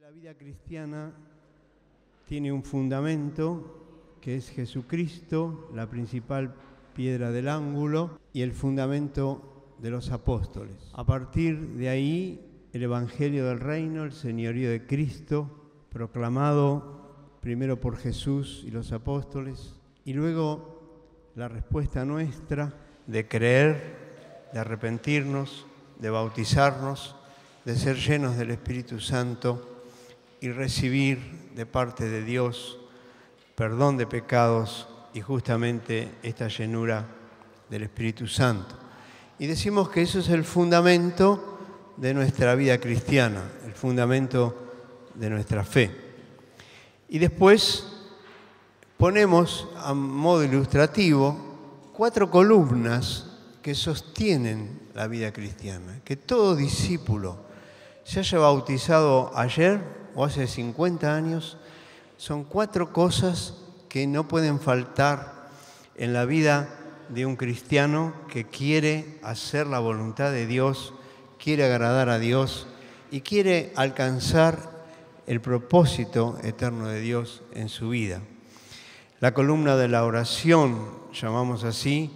La vida cristiana tiene un fundamento que es Jesucristo, la principal piedra del ángulo y el fundamento de los apóstoles. A partir de ahí, el Evangelio del Reino, el señorío de Cristo, proclamado primero por Jesús y los apóstoles, y luego la respuesta nuestra de creer, de arrepentirnos, de bautizarnos, de ser llenos del Espíritu Santo y recibir de parte de Dios perdón de pecados y justamente esta llenura del Espíritu Santo. Y decimos que eso es el fundamento de nuestra vida cristiana, el fundamento de nuestra fe. Y después ponemos a modo ilustrativo 4 columnas que sostienen la vida cristiana, que todo discípulo, se haya bautizado ayer o hace 50 años, son 4 cosas que no pueden faltar en la vida de un cristiano que quiere hacer la voluntad de Dios, quiere agradar a Dios y quiere alcanzar el propósito eterno de Dios en su vida. La columna de la oración, llamamos así,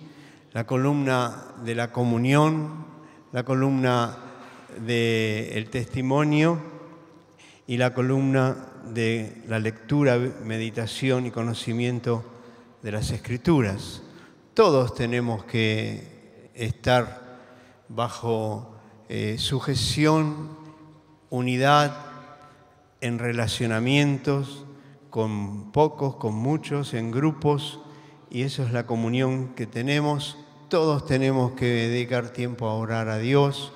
la columna de la comunión, la columna del testimonio y la columna de la lectura, meditación y conocimiento de las Escrituras. Todos tenemos que estar bajo sujeción, unidad, en relacionamientos con pocos, con muchos, en grupos, y eso es la comunión que tenemos. Todos tenemos que dedicar tiempo a orar a Dios,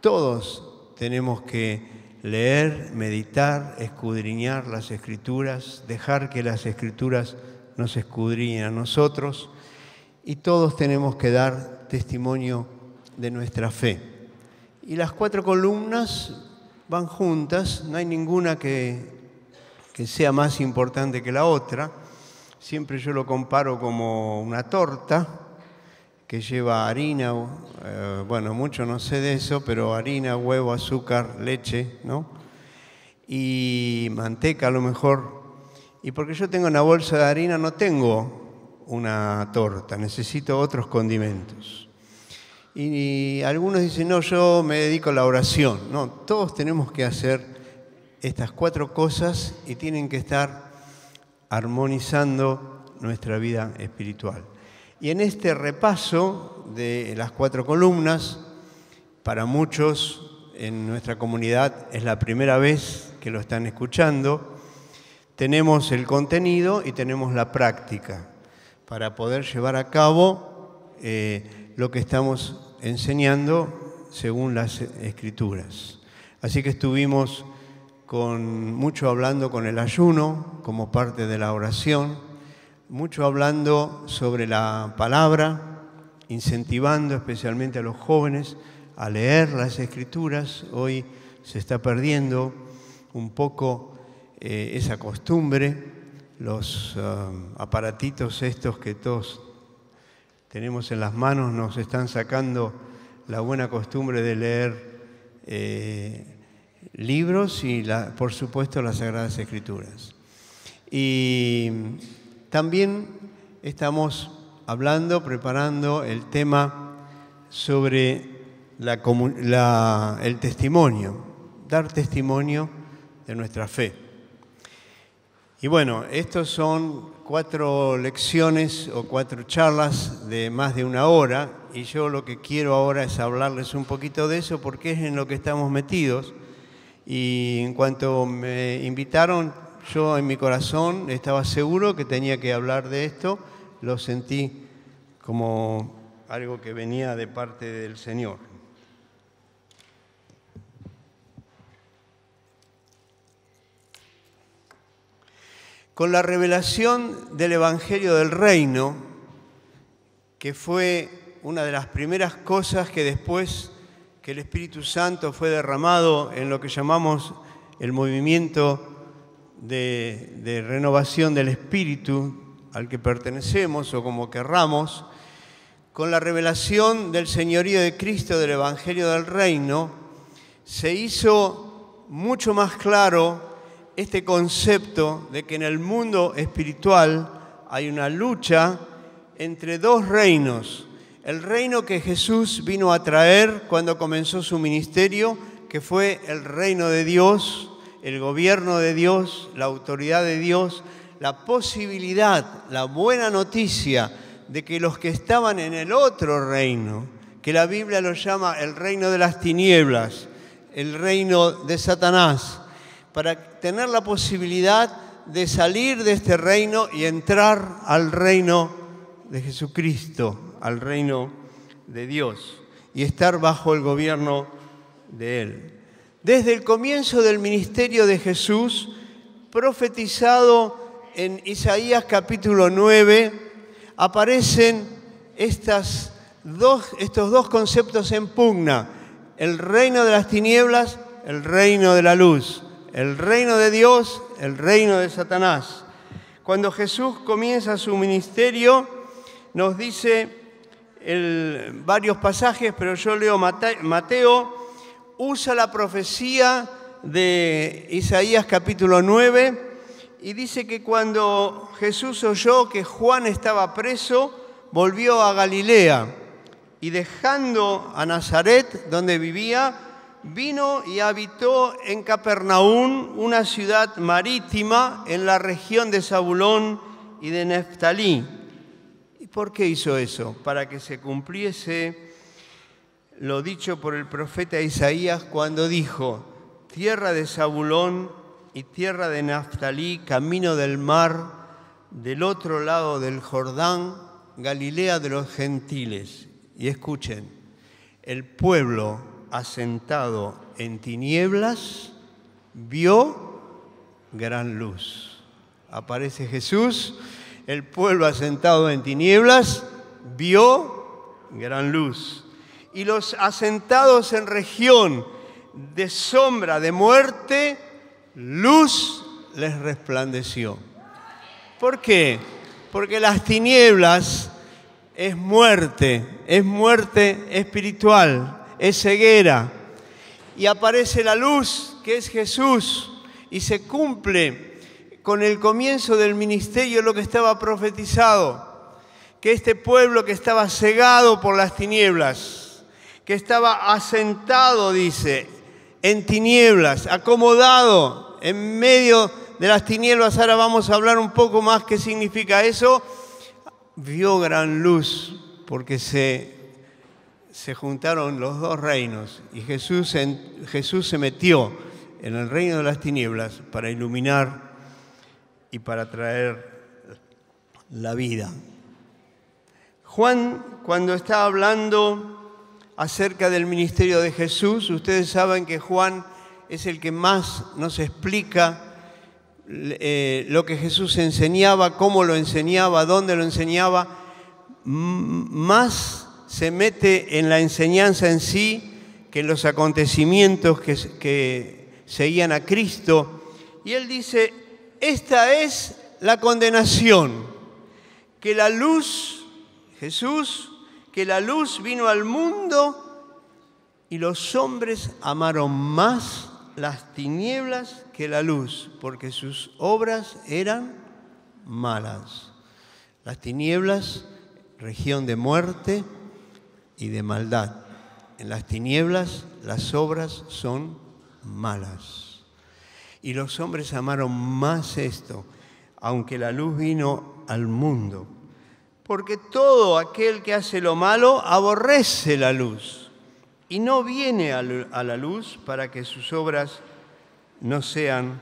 todos tenemos que leer, meditar, escudriñar las Escrituras, dejar que las Escrituras nos escudriñen a nosotros, y todos tenemos que dar testimonio de nuestra fe. Y las 4 columnas van juntas, no hay ninguna que sea más importante que la otra. Siempre yo lo comparo como una torta que lleva harina, bueno, mucho no sé de eso, pero harina, huevo, azúcar, leche, ¿no? Y manteca a lo mejor. Y porque yo tengo una bolsa de harina, no tengo una torta, necesito otros condimentos. Y algunos dicen, no, yo me dedico a la oración. No, todos tenemos que hacer estas 4 cosas y tienen que estar armonizando nuestra vida espiritual. Y en este repaso de las 4 columnas, para muchos en nuestra comunidad es la primera vez que lo están escuchando, tenemos el contenido y tenemos la práctica para poder llevar a cabo lo que estamos enseñando según las Escrituras. Así que estuvimos mucho hablando con el ayuno como parte de la oración, mucho hablando sobre la palabra, incentivando especialmente a los jóvenes a leer las Escrituras. Hoy se está perdiendo un poco esa costumbre. Los aparatitos estos que todos tenemos en las manos nos están sacando la buena costumbre de leer libros y, por supuesto, las Sagradas Escrituras. Y también estamos preparando el tema sobre el testimonio, dar testimonio de nuestra fe. Y bueno, estos son 4 lecciones o 4 charlas de más de 1 hora, y yo lo que quiero ahora es hablarles un poquito de eso porque es en lo que estamos metidos. Y en cuanto me invitaron, yo en mi corazón estaba seguro que tenía que hablar de esto, lo sentí como algo que venía de parte del Señor. Con la revelación del Evangelio del Reino, que fue una de las primeras cosas que después que el Espíritu Santo fue derramado en lo que llamamos el movimiento de renovación del Espíritu al que pertenecemos o como querramos, con la revelación del señorío de Cristo, del Evangelio del Reino, se hizo mucho más claro este concepto de que en el mundo espiritual hay una lucha entre dos reinos. El reino que Jesús vino a traer cuando comenzó su ministerio, que fue el reino de Dios, el gobierno de Dios, la autoridad de Dios, la posibilidad, la buena noticia de que los que estaban en el otro reino, que la Biblia lo llama el reino de las tinieblas, el reino de Satanás, para tener la posibilidad de salir de este reino y entrar al reino de Jesucristo, al reino de Dios, y estar bajo el gobierno de Él. Desde el comienzo del ministerio de Jesús, profetizado en Isaías capítulo 9, aparecen estos dos conceptos en pugna: el reino de las tinieblas, el reino de la luz, el reino de Dios, el reino de Satanás. Cuando Jesús comienza su ministerio, nos dice varios pasajes, pero yo leo Mateo, usa la profecía de Isaías capítulo 9 y dice que cuando Jesús oyó que Juan estaba preso, volvió a Galilea y dejando a Nazaret, donde vivía, vino y habitó en Capernaum, una ciudad marítima en la región de Zabulón y de Neftalí. ¿Y por qué hizo eso? Para que se cumpliese lo dicho por el profeta Isaías cuando dijo: tierra de Zabulón y tierra de Neftalí, camino del mar, del otro lado del Jordán, Galilea de los gentiles. Y escuchen, el pueblo asentado en tinieblas vio gran luz. Aparece Jesús, el pueblo asentado en tinieblas vio gran luz. Y los asentados en región de sombra de muerte, luz les resplandeció. ¿Por qué? Porque las tinieblas es muerte espiritual, es ceguera. Y aparece la luz, que es Jesús, y se cumple con el comienzo del ministerio lo que estaba profetizado, que este pueblo que estaba cegado por las tinieblas, que estaba asentado, dice, en tinieblas, acomodado en medio de las tinieblas. Ahora vamos a hablar un poco más qué significa eso. Vio gran luz porque se juntaron los dos reinos y Jesús se metió en el reino de las tinieblas para iluminar y para traer la vida. Juan, cuando está hablando acerca del ministerio de Jesús, ustedes saben que Juan es el que más nos explica lo que Jesús enseñaba, cómo lo enseñaba, dónde lo enseñaba. Más se mete en la enseñanza en sí que en los acontecimientos que seguían a Cristo. Y él dice: esta es la condenación, que la luz, Jesús, que la luz vino al mundo y los hombres amaron más las tinieblas que la luz, porque sus obras eran malas. Las tinieblas, región de muerte y de maldad. En las tinieblas las obras son malas. Y los hombres amaron más esto, aunque la luz vino al mundo. Porque todo aquel que hace lo malo aborrece la luz y no viene a la luz para que sus obras no sean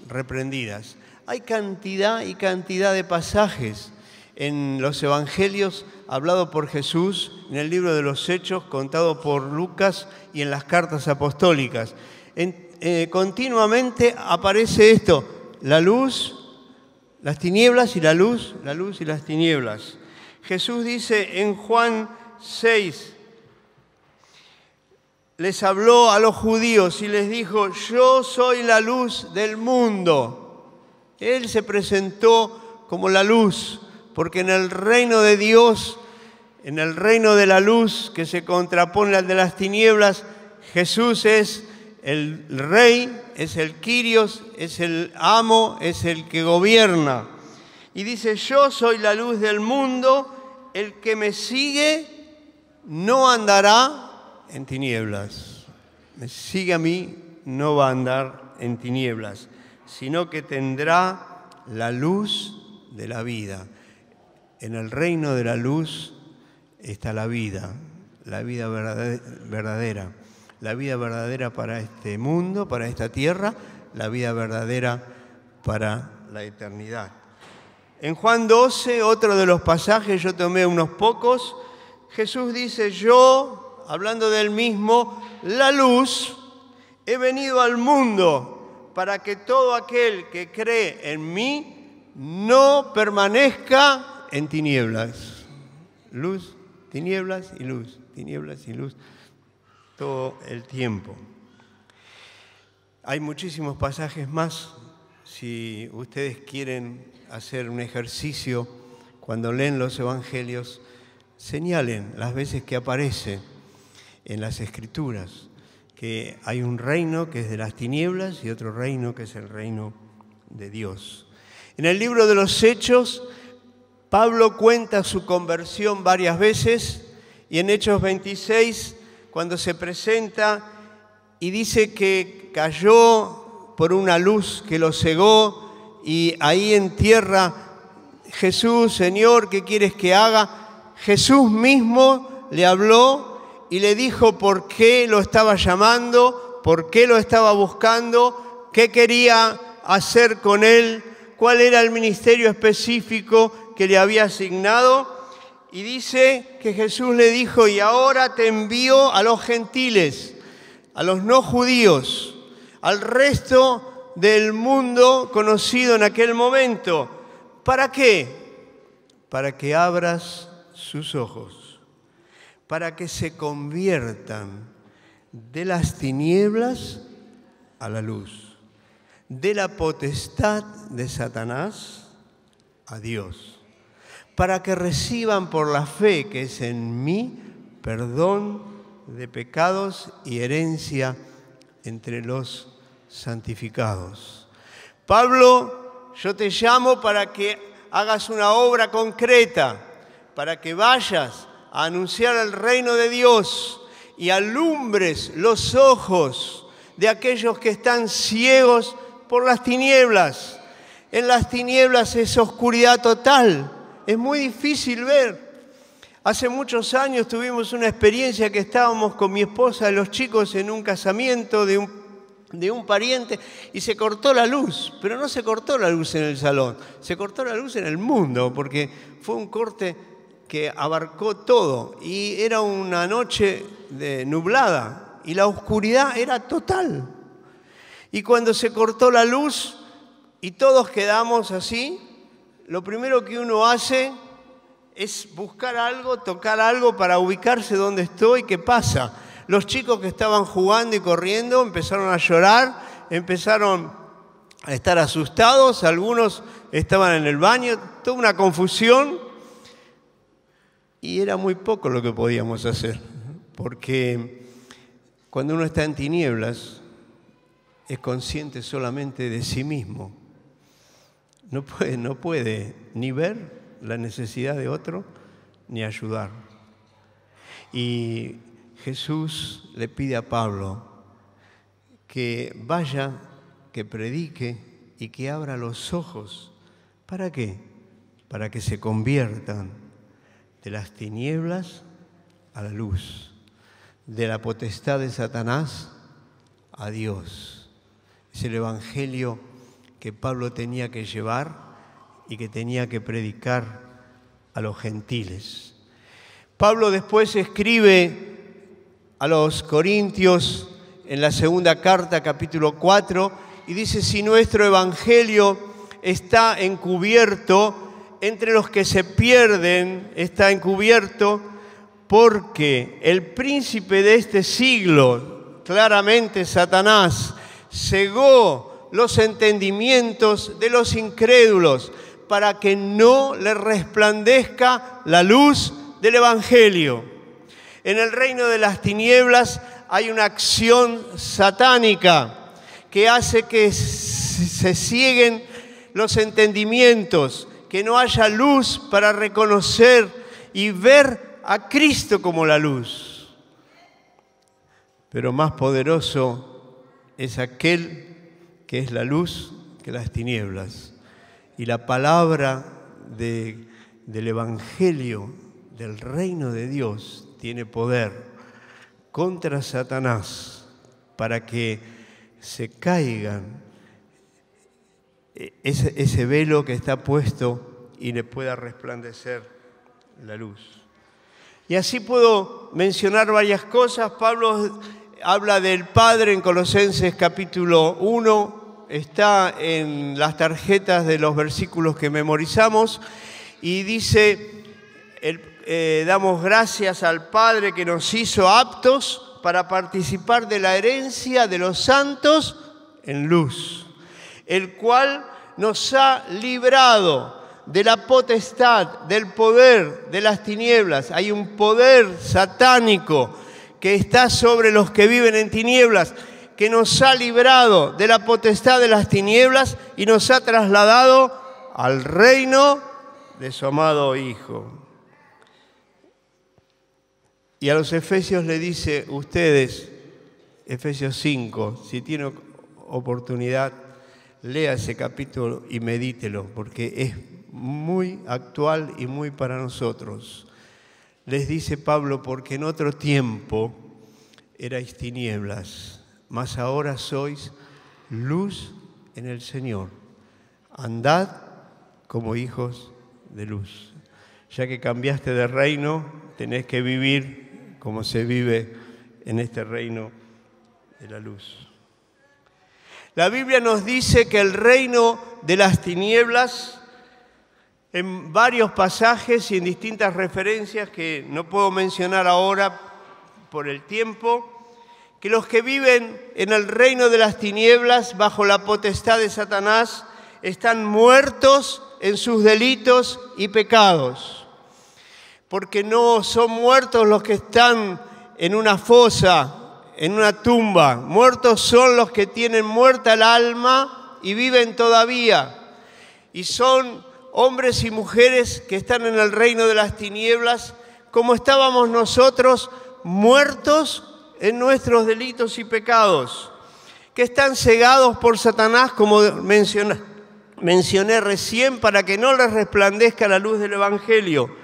reprendidas. Hay cantidad y cantidad de pasajes en los evangelios hablado por Jesús, en el libro de los Hechos, contado por Lucas y en las cartas apostólicas. Continuamente aparece esto: la luz, las tinieblas y la luz y las tinieblas. Jesús dice en Juan 6, les habló a los judíos y les dijo: yo soy la luz del mundo. Él se presentó como la luz, porque en el reino de Dios, en el reino de la luz que se contrapone al de las tinieblas, Jesús es el rey, es el Kyrios, es el amo, es el que gobierna. Y dice, yo soy la luz del mundo, el que me sigue no andará en tinieblas. Me sigue a mí, no va a andar en tinieblas, sino que tendrá la luz de la vida. En el reino de la luz está la vida verdadera. La vida verdadera para este mundo, para esta tierra, la vida verdadera para la eternidad. En Juan 12, otro de los pasajes, yo tomé unos pocos, Jesús dice, yo, hablando del mismo, la luz, he venido al mundo para que todo aquel que cree en mí no permanezca en tinieblas. Luz, tinieblas y luz, tinieblas y luz, todo el tiempo. Hay muchísimos pasajes más. Si ustedes quieren hacer un ejercicio, cuando leen los evangelios, señalen las veces que aparece en las Escrituras que hay un reino que es de las tinieblas y otro reino que es el reino de Dios. En el libro de los Hechos, Pablo cuenta su conversión varias veces y en Hechos 26, cuando se presenta y dice que cayó por una luz que lo cegó y ahí en tierra, Jesús, Señor, ¿qué quieres que haga? Jesús mismo le habló y le dijo por qué lo estaba llamando, por qué lo estaba buscando, qué quería hacer con él, cuál era el ministerio específico que le había asignado. Y dice que Jesús le dijo, y ahora te envío a los gentiles, a los no judíos, al resto del mundo conocido en aquel momento. ¿Para qué? Para que abras sus ojos, para que se conviertan de las tinieblas a la luz, de la potestad de Satanás a Dios, para que reciban por la fe que es en mí perdón de pecados y herencia entre los santificados. Pablo, yo te llamo para que hagas una obra concreta, para que vayas a anunciar el reino de Dios y alumbres los ojos de aquellos que están ciegos por las tinieblas. En las tinieblas es oscuridad total, es muy difícil ver. Hace muchos años tuvimos una experiencia que estábamos con mi esposa y los chicos en un casamiento de un pariente y se cortó la luz, pero no se cortó la luz en el salón, se cortó la luz en el mundo porque fue un corte que abarcó todo y era una noche nublada y la oscuridad era total. Y cuando se cortó la luz y todos quedamos así, lo primero que uno hace es buscar algo, tocar algo para ubicarse dónde estoy, qué pasa. Los chicos que estaban jugando y corriendo empezaron a llorar, empezaron a estar asustados, algunos estaban en el baño, toda una confusión. Y era muy poco lo que podíamos hacer, porque cuando uno está en tinieblas es consciente solamente de sí mismo. No puede ni ver la necesidad de otro, ni ayudar. Y Jesús le pide a Pablo que vaya, que predique y que abra los ojos. ¿Para qué? Para que se conviertan de las tinieblas a la luz, de la potestad de Satanás a Dios. Es el evangelio que Pablo tenía que llevar y que tenía que predicar a los gentiles. Pablo después escribe a los Corintios en la segunda carta, capítulo 4, y dice, si nuestro evangelio está encubierto, entre los que se pierden está encubierto, porque el príncipe de este siglo, claramente Satanás, cegó los entendimientos de los incrédulos para que no les resplandezca la luz del evangelio. En el reino de las tinieblas hay una acción satánica que hace que se cieguen los entendimientos, que no haya luz para reconocer y ver a Cristo como la luz. Pero más poderoso es aquel que es la luz que las tinieblas. Y la palabra del Evangelio, del reino de Dios, tiene poder contra Satanás para que se caigan ese velo que está puesto y le pueda resplandecer la luz. Y así puedo mencionar varias cosas. Pablo habla del Padre en Colosenses capítulo 1, está en las tarjetas de los versículos que memorizamos, y dice, damos gracias al Padre que nos hizo aptos para participar de la herencia de los santos en luz, el cual nos ha librado de la potestad, del poder de las tinieblas. Hay un poder satánico que está sobre los que viven en tinieblas, que nos ha librado de la potestad de las tinieblas y nos ha trasladado al reino de su amado Hijo. Y a los efesios le dice, ustedes, Efesios 5, si tienen oportunidad, lea ese capítulo y medítelo, porque es muy actual y muy para nosotros. Les dice Pablo, porque en otro tiempo erais tinieblas, mas ahora sois luz en el Señor. Andad como hijos de luz. Ya que cambiaste de reino, tenés que vivir como se vive en este reino de la luz. La Biblia nos dice que el reino de las tinieblas, en varios pasajes y en distintas referencias que no puedo mencionar ahora por el tiempo, que los que viven en el reino de las tinieblas bajo la potestad de Satanás están muertos en sus delitos y pecados. Porque no son muertos los que están en una fosa, en una tumba. Muertos son los que tienen muerta el alma y viven todavía. Y son hombres y mujeres que están en el reino de las tinieblas, como estábamos nosotros, muertos en nuestros delitos y pecados, que están cegados por Satanás, como mencioné recién, para que no les resplandezca la luz del Evangelio,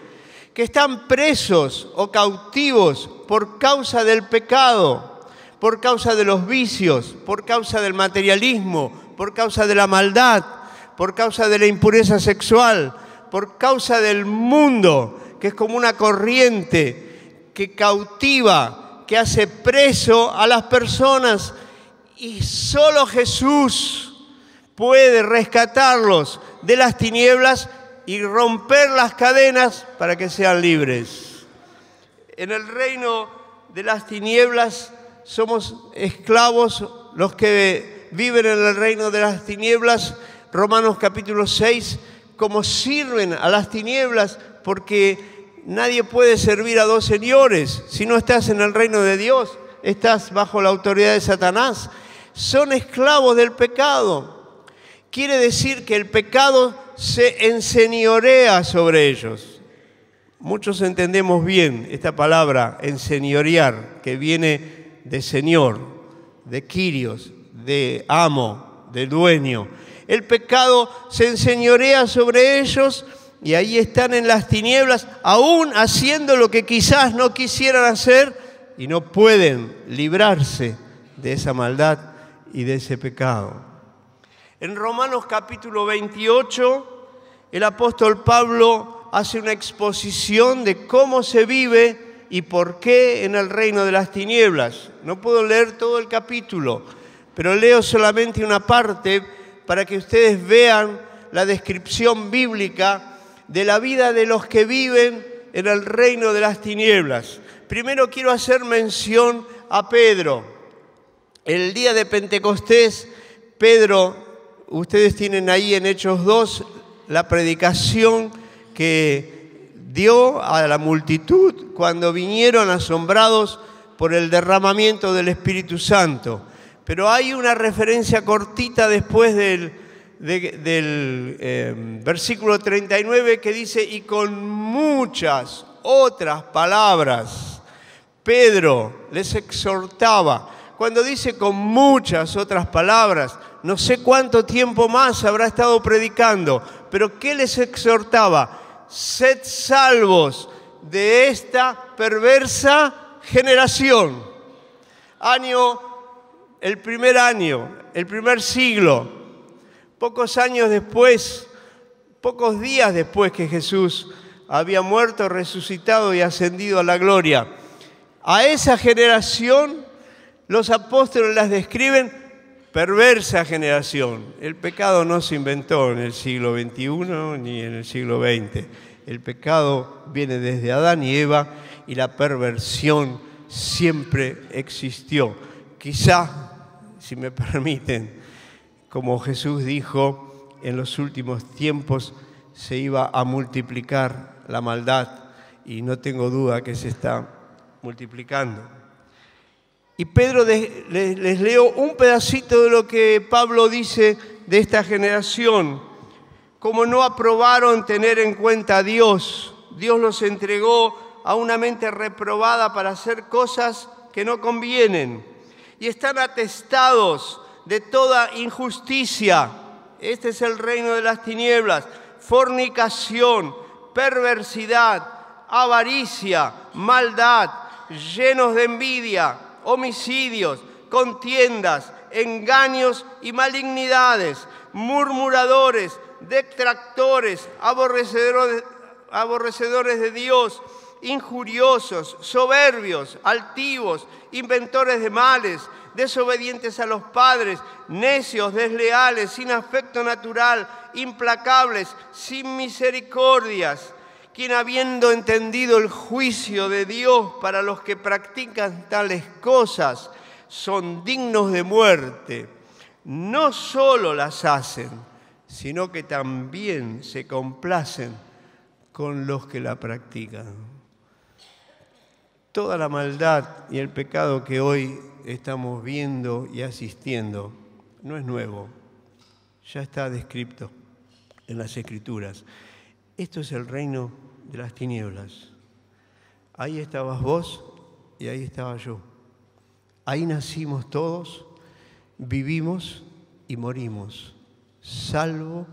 que están presos o cautivos por causa del pecado, por causa de los vicios, por causa del materialismo, por causa de la maldad, por causa de la impureza sexual, por causa del mundo, que es como una corriente que cautiva, que hace preso a las personas, y solo Jesús puede rescatarlos de las tinieblas y romper las cadenas para que sean libres. En el reino de las tinieblas somos esclavos los que viven en el reino de las tinieblas. Romanos capítulo 6, como sirven a las tinieblas, porque nadie puede servir a dos señores. Si no estás en el reino de Dios, estás bajo la autoridad de Satanás. Son esclavos del pecado. Quiere decir que el pecado se enseñorea sobre ellos. Muchos entendemos bien esta palabra, enseñorear, que viene de señor, de Kyrios, de amo, de dueño. El pecado se enseñorea sobre ellos y ahí están en las tinieblas, aún haciendo lo que quizás no quisieran hacer, y no pueden librarse de esa maldad y de ese pecado. En Romanos capítulo 28, el apóstol Pablo hace una exposición de cómo se vive y por qué en el reino de las tinieblas. No puedo leer todo el capítulo, pero leo solamente una parte para que ustedes vean la descripción bíblica de la vida de los que viven en el reino de las tinieblas. Primero quiero hacer mención a Pedro. El día de Pentecostés, Pedro, ustedes tienen ahí en Hechos 2 la predicación que dio a la multitud cuando vinieron asombrados por el derramamiento del Espíritu Santo. Pero hay una referencia cortita después del versículo 39 que dice: y con muchas otras palabras Pedro les exhortaba. Cuando dice con muchas otras palabras, no sé cuánto tiempo más habrá estado predicando, pero ¿qué les exhortaba? Sed salvos de esta perversa generación. El primer siglo, pocos días después que Jesús había muerto, resucitado y ascendido a la gloria. A esa generación los apóstoles las describen perversa generación. El pecado no se inventó en el siglo XXI ni en el siglo XX. El pecado viene desde Adán y Eva y la perversión siempre existió. Quizá, si me permiten, como Jesús dijo, en los últimos tiempos se iba a multiplicar la maldad y no tengo duda que se está multiplicando. Y Pedro les leo un pedacito de lo que Pablo dice de esta generación. Como no aprobaron tener en cuenta a Dios, Dios los entregó a una mente reprobada para hacer cosas que no convienen. Y están atestados de toda injusticia. Este es el reino de las tinieblas. Fornicación, perversidad, avaricia, maldad, llenos de envidia, homicidios, contiendas, engaños y malignidades, murmuradores, detractores, aborrecedores de Dios, injuriosos, soberbios, altivos, inventores de males, desobedientes a los padres, necios, desleales, sin afecto natural, implacables, sin misericordias, quien habiendo entendido el juicio de Dios para los que practican tales cosas, son dignos de muerte, no solo las hacen, sino que también se complacen con los que la practican. Toda la maldad y el pecado que hoy estamos viendo y asistiendo no es nuevo, ya está descrito en las Escrituras. Esto es el reino de las tinieblas. Ahí estabas vos y ahí estaba yo. Ahí nacimos todos, vivimos y morimos, salvo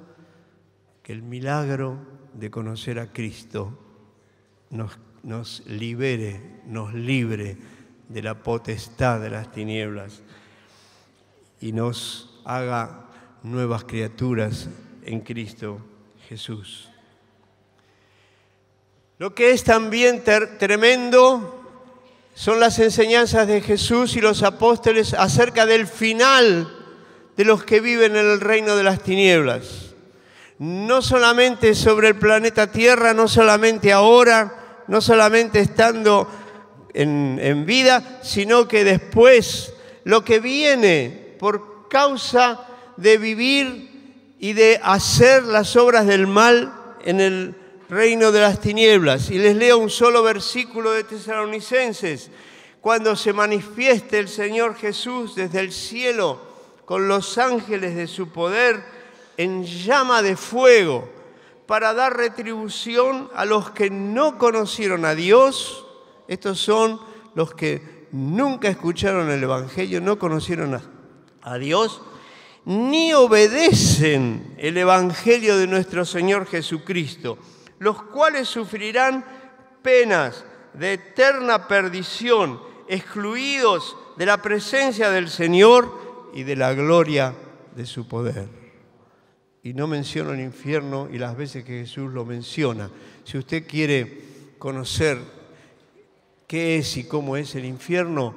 que el milagro de conocer a Cristo nos libre de la potestad de las tinieblas y nos haga nuevas criaturas en Cristo Jesús. Lo que es también tremendo son las enseñanzas de Jesús y los apóstoles acerca del final de los que viven en el reino de las tinieblas. No solamente sobre el planeta Tierra, no solamente ahora, no solamente estando en vida, sino que después lo que viene por causa de vivir y de hacer las obras del mal en el reino de las tinieblas. Y les leo un solo versículo de Tesalonicenses. Cuando se manifieste el Señor Jesús desde el cielo con los ángeles de su poder en llama de fuego para dar retribución a los que no conocieron a Dios. Estos son los que nunca escucharon el Evangelio, no conocieron a Dios, ni obedecen el Evangelio de nuestro Señor Jesucristo, los cuales sufrirán penas de eterna perdición, excluidos de la presencia del Señor y de la gloria de su poder. Y no menciono el infierno y las veces que Jesús lo menciona. Si usted quiere conocer qué es y cómo es el infierno,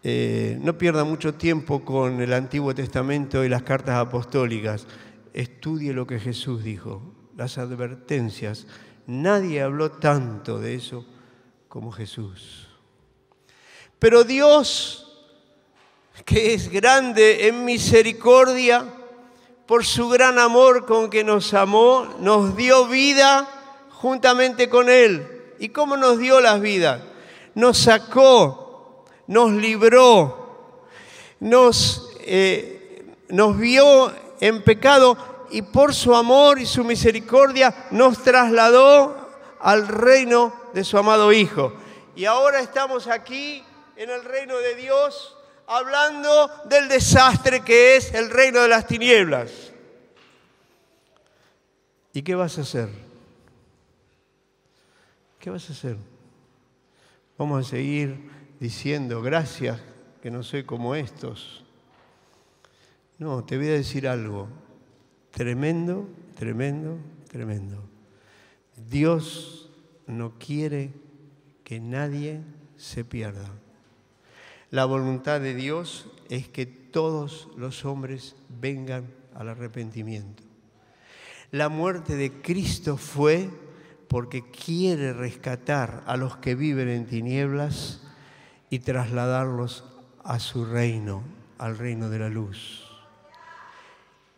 no pierda mucho tiempo con el Antiguo Testamento y las cartas apostólicas. Estudie lo que Jesús dijo, las advertencias. Nadie habló tanto de eso como Jesús. Pero Dios, que es grande en misericordia, por su gran amor con que nos amó, nos dio vida juntamente con Él. ¿Y cómo nos dio las vidas? nos sacó, nos libró, nos vio en pecado y por su amor y su misericordia nos trasladó al reino de su amado Hijo. Y ahora estamos aquí en el reino de Dios hablando del desastre que es el reino de las tinieblas. ¿Y qué vas a hacer? ¿Qué vas a hacer? Vamos a seguir diciendo gracias que no soy como estos. No, te voy a decir algo tremendo, tremendo, tremendo. Dios no quiere que nadie se pierda. La voluntad de Dios es que todos los hombres vengan al arrepentimiento. La muerte de Cristo fue porque quiere rescatar a los que viven en tinieblas y trasladarlos a su reino, al reino de la luz.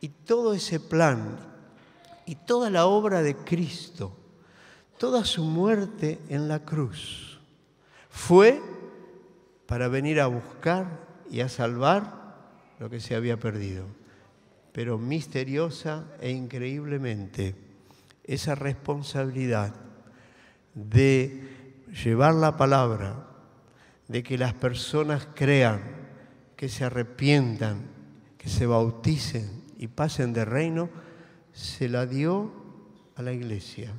Y todo ese plan y toda la obra de Cristo, toda su muerte en la cruz, fue para venir a buscar y a salvar lo que se había perdido. Pero misteriosa e increíblemente, esa responsabilidad de llevar la palabra, de que las personas crean, que se arrepientan, que se bauticen y pasen de reino, se la dio a la iglesia.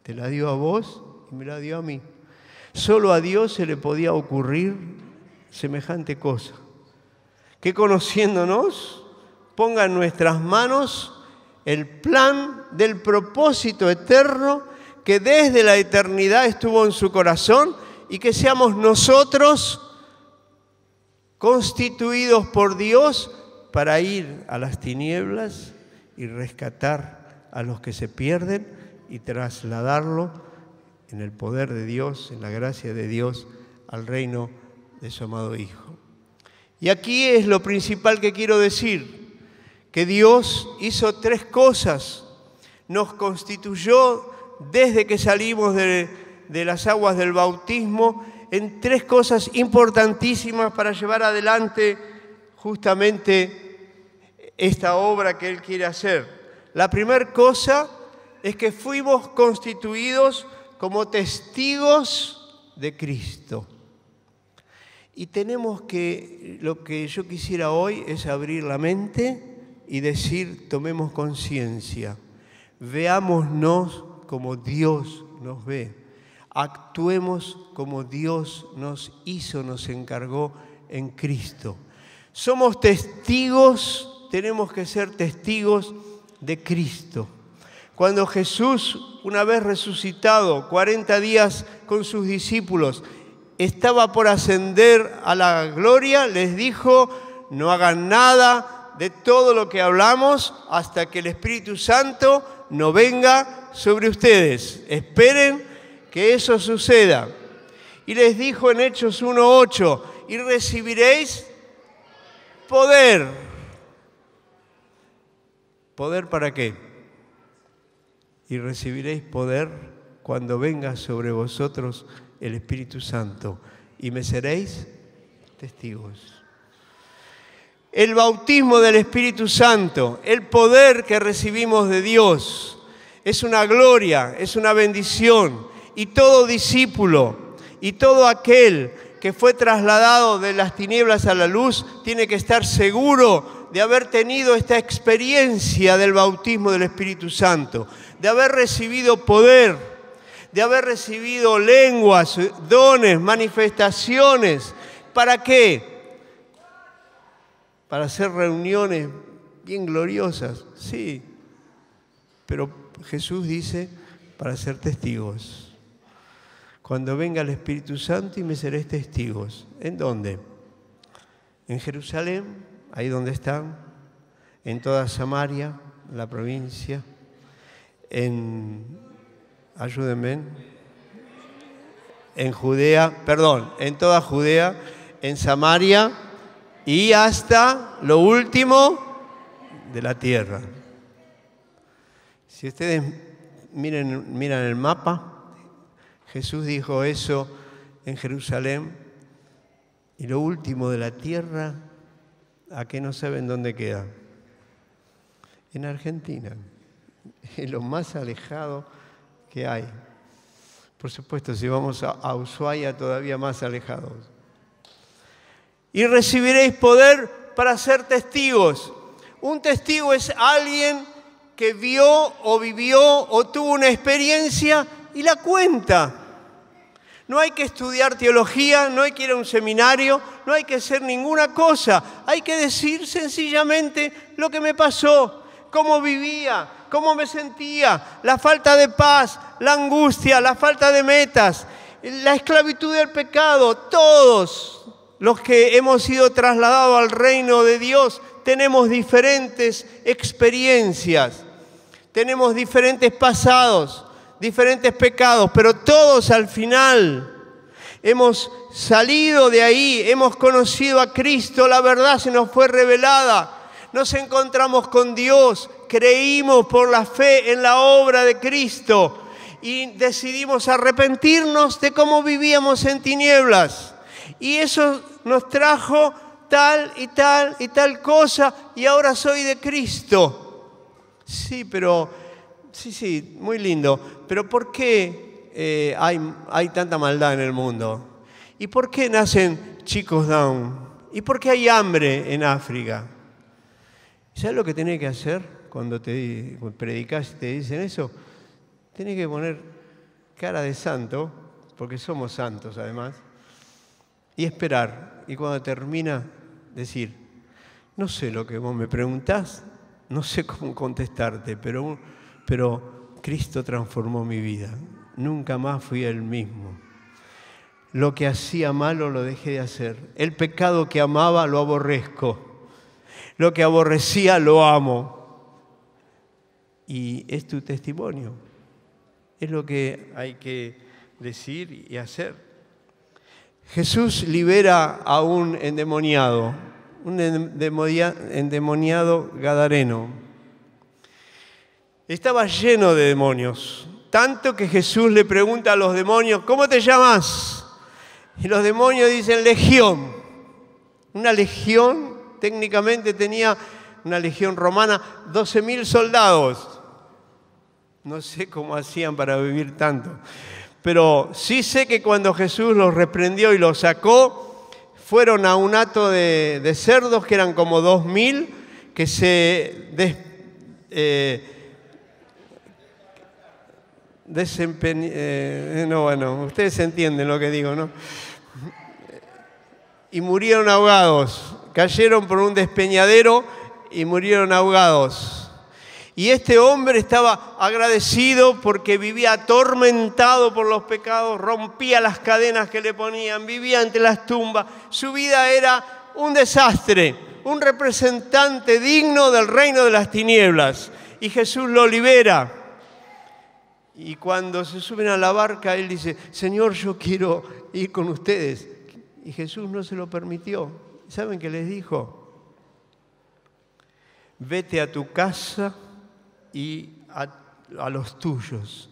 Te la dio a vos y me la dio a mí. Solo a Dios se le podía ocurrir semejante cosa. Que conociéndonos, ponga en nuestras manos el plan del propósito eterno que desde la eternidad estuvo en su corazón y que seamos nosotros constituidos por Dios para ir a las tinieblas y rescatar a los que se pierden y trasladarlo en el poder de Dios, en la gracia de Dios, al reino de su amado Hijo. Y aquí es lo principal que quiero decir, que Dios hizo tres cosas. Nos constituyó desde que salimos de las aguas del bautismo en tres cosas importantísimas para llevar adelante justamente esta obra que Él quiere hacer. La primera cosa es que fuimos constituidos como testigos de Cristo. Y tenemos que, lo que yo quisiera hoy es abrir la mente y decir, tomemos conciencia, veámonos como Dios nos ve, actuemos como Dios nos hizo, nos encargó en Cristo. Somos testigos, tenemos que ser testigos de Cristo. Cuando Jesús, una vez resucitado, 40 días con sus discípulos, estaba por ascender a la gloria, les dijo, no hagan nada de todo lo que hablamos hasta que el Espíritu Santo no venga sobre ustedes. Esperen que eso suceda. Y les dijo en Hechos 1:8, y recibiréis poder. ¿Poder para qué? Y recibiréis poder cuando venga sobre vosotros el Espíritu Santo, y me seréis testigos. El bautismo del Espíritu Santo, el poder que recibimos de Dios, es una gloria, es una bendición. Y todo discípulo y todo aquel que fue trasladado de las tinieblas a la luz tiene que estar seguro de haber tenido esta experiencia del bautismo del Espíritu Santo, de haber recibido poder, de haber recibido lenguas, dones, manifestaciones. ¿Para qué? Para hacer reuniones bien gloriosas, sí. Pero Jesús dice, para ser testigos. Cuando venga el Espíritu Santo y me seréis testigos. ¿En dónde? En Jerusalén, ahí donde están, en toda Samaria, la provincia, ayúdenme, en toda Judea, en Samaria y hasta lo último de la tierra. Si ustedes miran el mapa, Jesús dijo eso en Jerusalén, y lo último de la tierra, ¿a que no saben dónde queda? En Argentina, es lo más alejado que hay. Por supuesto, si vamos a Ushuaia, todavía más alejados. Y recibiréis poder para ser testigos. Un testigo es alguien que vio o vivió o tuvo una experiencia y la cuenta. No hay que estudiar teología, no hay que ir a un seminario, no hay que hacer ninguna cosa. Hay que decir sencillamente lo que me pasó, cómo vivía, cómo me sentía, la falta de paz, la angustia, la falta de metas, la esclavitud del pecado. Todos los que hemos sido trasladados al reino de Dios tenemos diferentes experiencias, tenemos diferentes pasados, diferentes pecados, pero todos al final hemos salido de ahí, hemos conocido a Cristo, la verdad se nos fue revelada, nos encontramos con Dios, creímos por la fe en la obra de Cristo y decidimos arrepentirnos de cómo vivíamos en tinieblas. Y eso nos trajo tal y tal y tal cosa y ahora soy de Cristo. Sí, pero, sí, muy lindo. Pero ¿por qué hay tanta maldad en el mundo? ¿Y por qué nacen chicos down? ¿Y por qué hay hambre en África? ¿Sabes lo que tenés que hacer cuando te predicás y te dicen eso? Tenés que poner cara de santo, porque somos santos además, y esperar. Y cuando termina, decir, no sé lo que vos me preguntás, no sé cómo contestarte, pero Cristo transformó mi vida. Nunca más fui el mismo. Lo que hacía malo lo dejé de hacer. El pecado que amaba lo aborrezco. Lo que aborrecía lo amo. Y es tu testimonio. Es lo que hay que decir y hacer. Jesús libera a un endemoniado gadareno. Estaba lleno de demonios, tanto que Jesús le pregunta a los demonios, ¿cómo te llamas? Y los demonios dicen legión. Una legión, técnicamente tenía una legión romana, 12.000 soldados. No sé cómo hacían para vivir tanto. Pero sí sé que cuando Jesús los reprendió y los sacó, fueron a un hato de cerdos, que eran como 2.000, que ustedes entienden lo que digo, ¿no? Y murieron ahogados, cayeron por un despeñadero y murieron ahogados. Y este hombre estaba agradecido porque vivía atormentado por los pecados, rompía las cadenas que le ponían, vivía entre las tumbas. Su vida era un desastre, un representante digno del reino de las tinieblas. Y Jesús lo libera. Y cuando se suben a la barca, él dice, Señor, yo quiero ir con ustedes. Y Jesús no se lo permitió. ¿Saben qué les dijo? Vete a tu casa y a los tuyos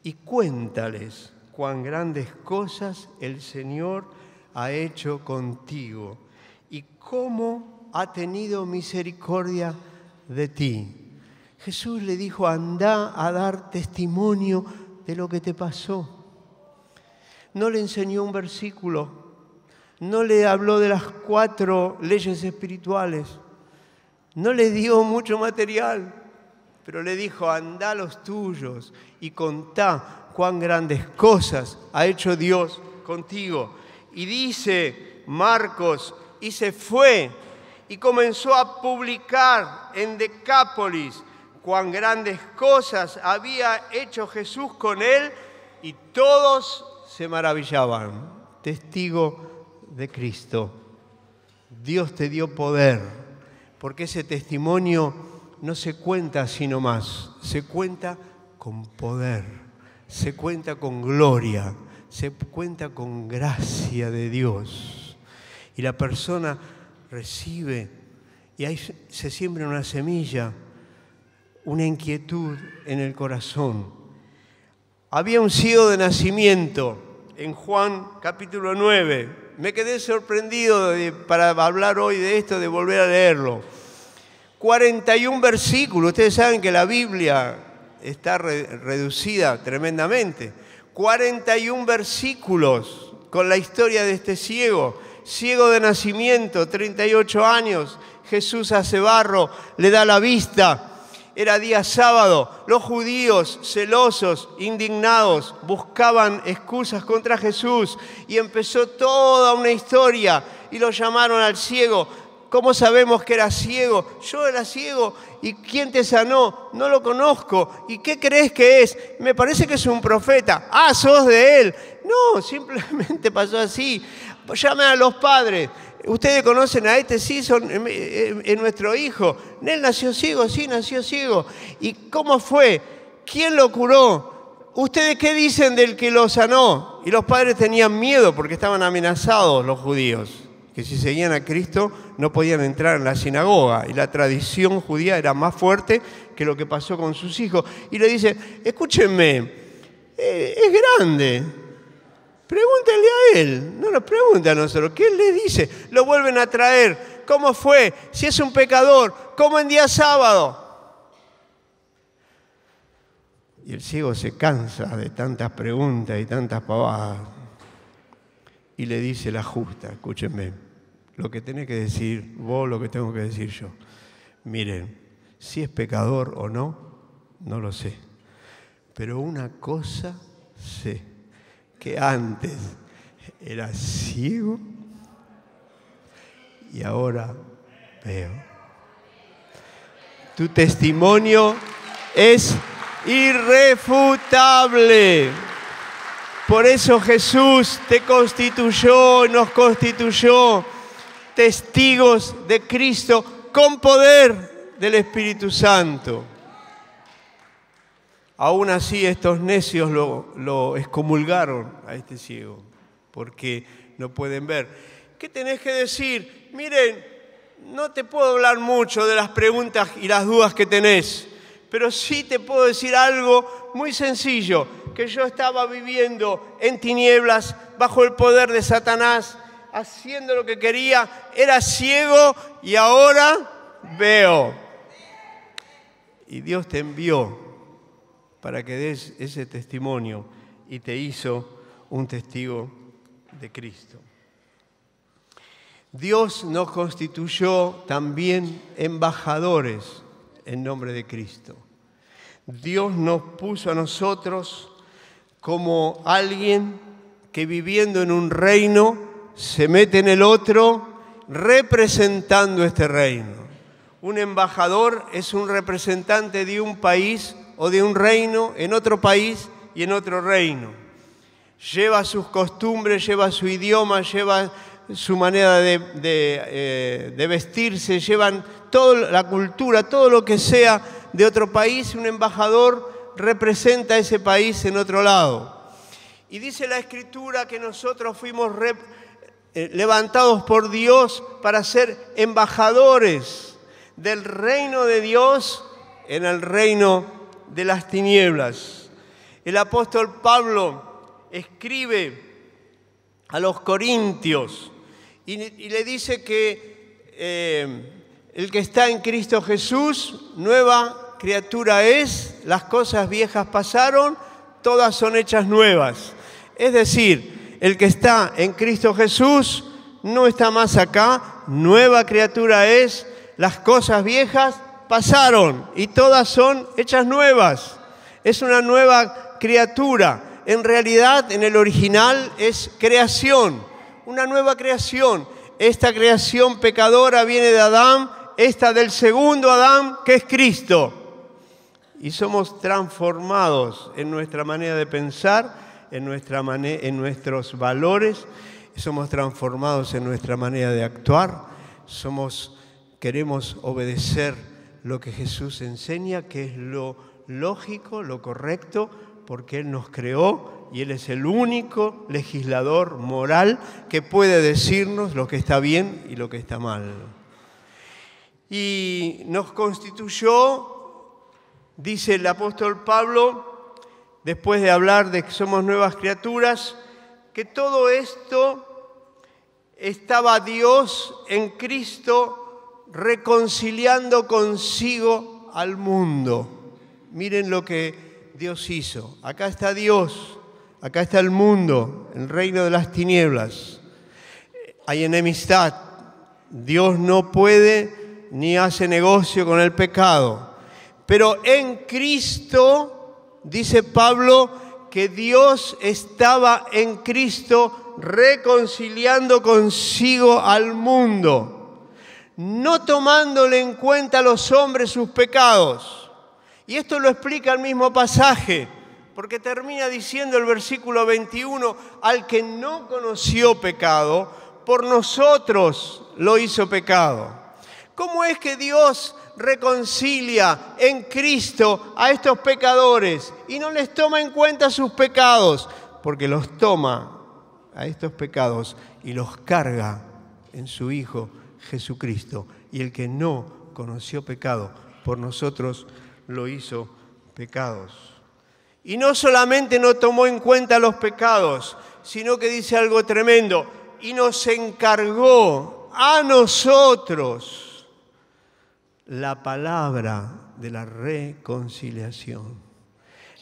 y cuéntales cuán grandes cosas el Señor ha hecho contigo y cómo ha tenido misericordia de ti. Jesús le dijo, anda a dar testimonio de lo que te pasó. No le enseñó un versículo, no le habló de las 4 leyes espirituales, no le dio mucho material, pero le dijo, andá a los tuyos y contá cuán grandes cosas ha hecho Dios contigo. Y dice Marcos, y se fue y comenzó a publicar en Decápolis cuán grandes cosas había hecho Jesús con él, y todos se maravillaban. Testigo de Cristo. Dios te dio poder, porque ese testimonio no se cuenta así nomás, se cuenta con poder, se cuenta con gloria, se cuenta con gracia de Dios. Y la persona recibe, y ahí se siembra una semilla, una inquietud en el corazón. Había un ciego de nacimiento, en Juan capítulo 9. Me quedé sorprendido para hablar hoy de esto, de volver a leerlo. 41 versículos. Ustedes saben que la Biblia está reducida tremendamente. 41 versículos con la historia de este ciego. Ciego de nacimiento, 38 años. Jesús hace barro, le da la vista. Era día sábado. Los judíos, celosos, indignados, buscaban excusas contra Jesús. Y empezó toda una historia. Y lo llamaron al ciego. ¿Cómo sabemos que era ciego? Yo era ciego. ¿Y quién te sanó? No lo conozco. ¿Y qué crees que es? Me parece que es un profeta. Ah, sos de él. No, simplemente pasó así. Llamen a los padres. Ustedes conocen a este, sí, es nuestro hijo. Él nació ciego, sí, nació ciego. ¿Y cómo fue? ¿Quién lo curó? ¿Ustedes qué dicen del que lo sanó? Y los padres tenían miedo porque estaban amenazados los judíos, que si seguían a Cristo no podían entrar en la sinagoga. Y la tradición judía era más fuerte que lo que pasó con sus hijos. Y le dice, escúchenme, es grande. Pregúntenle a él, no nos pregunte a nosotros. ¿Qué él les dice? Lo vuelven a traer. ¿Cómo fue? Si es un pecador, ¿cómo en día sábado? Y el ciego se cansa de tantas preguntas y tantas pavadas. Y le dice la justa, escúchenme, lo que tenés que decir vos, lo que tengo que decir yo. Miren, si es pecador o no, no lo sé. Pero una cosa sé. Que antes era ciego y ahora veo. Tu testimonio es irrefutable. Por eso Jesús te constituyó, nos constituyó testigos de Cristo con poder del Espíritu Santo. Aún así estos necios lo excomulgaron a este ciego, porque no pueden ver. ¿Qué tenés que decir? Miren, no te puedo hablar mucho de las preguntas y las dudas que tenés, pero sí te puedo decir algo muy sencillo, que yo estaba viviendo en tinieblas, bajo el poder de Satanás, haciendo lo que quería, era ciego y ahora veo. Y Dios te envió para que des ese testimonio y te hizo un testigo de Cristo. Dios nos constituyó también embajadores en nombre de Cristo. Dios nos puso a nosotros como alguien que viviendo en un reino se mete en el otro representando este reino. Un embajador es un representante de un país o de un reino en otro país y en otro reino. Lleva sus costumbres, lleva su idioma, lleva su manera de vestirse, llevan toda la cultura, todo lo que sea de otro país. Un embajador representa a ese país en otro lado. Y dice la Escritura que nosotros fuimos levantados por Dios para ser embajadores del reino de Dios en el reino de las tinieblas. El apóstol Pablo escribe a los corintios y le dice que el que está en Cristo Jesús, nueva criatura es, las cosas viejas pasaron, todas son hechas nuevas. Es decir, el que está en Cristo Jesús no está más acá, nueva criatura es, las cosas viejas pasaron y todas son hechas nuevas. Es una nueva criatura. En realidad, en el original es creación, una nueva creación. Esta creación pecadora viene de Adán, esta del segundo Adán, que es Cristo. Y somos transformados en nuestra manera de pensar, en nuestros valores, somos transformados en nuestra manera de actuar, queremos obedecer lo que Jesús enseña, que es lo lógico, lo correcto, porque Él nos creó y Él es el único legislador moral que puede decirnos lo que está bien y lo que está mal. Y nos constituyó, dice el apóstol Pablo, después de hablar de que somos nuevas criaturas, que todo esto estaba Dios en Cristo reconciliando consigo al mundo. Miren lo que Dios hizo. Acá está Dios, acá está el mundo, el reino de las tinieblas. Hay enemistad. Dios no puede ni hace negocio con el pecado. Pero en Cristo, dice Pablo, que Dios estaba en Cristo reconciliando consigo al mundo, no tomándole en cuenta a los hombres sus pecados. Y esto lo explica el mismo pasaje, porque termina diciendo el versículo 21, al que no conoció pecado, por nosotros lo hizo pecado. ¿Cómo es que Dios reconcilia en Cristo a estos pecadores y no les toma en cuenta sus pecados? Porque los toma a estos pecados y los carga en su Hijo Jesucristo. Y el que no conoció pecado, por nosotros lo hizo pecados. Y no solamente no tomó en cuenta los pecados, sino que dice algo tremendo, y nos encargó a nosotros la palabra de la reconciliación.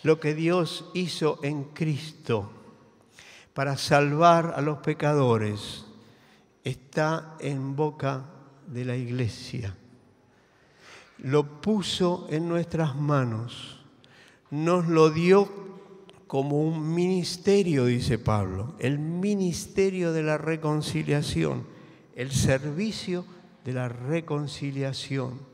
Lo que Dios hizo en Cristo para salvar a los pecadores está en boca de la Iglesia. Lo puso en nuestras manos, nos lo dio como un ministerio, dice Pablo, el ministerio de la reconciliación, el servicio de la reconciliación.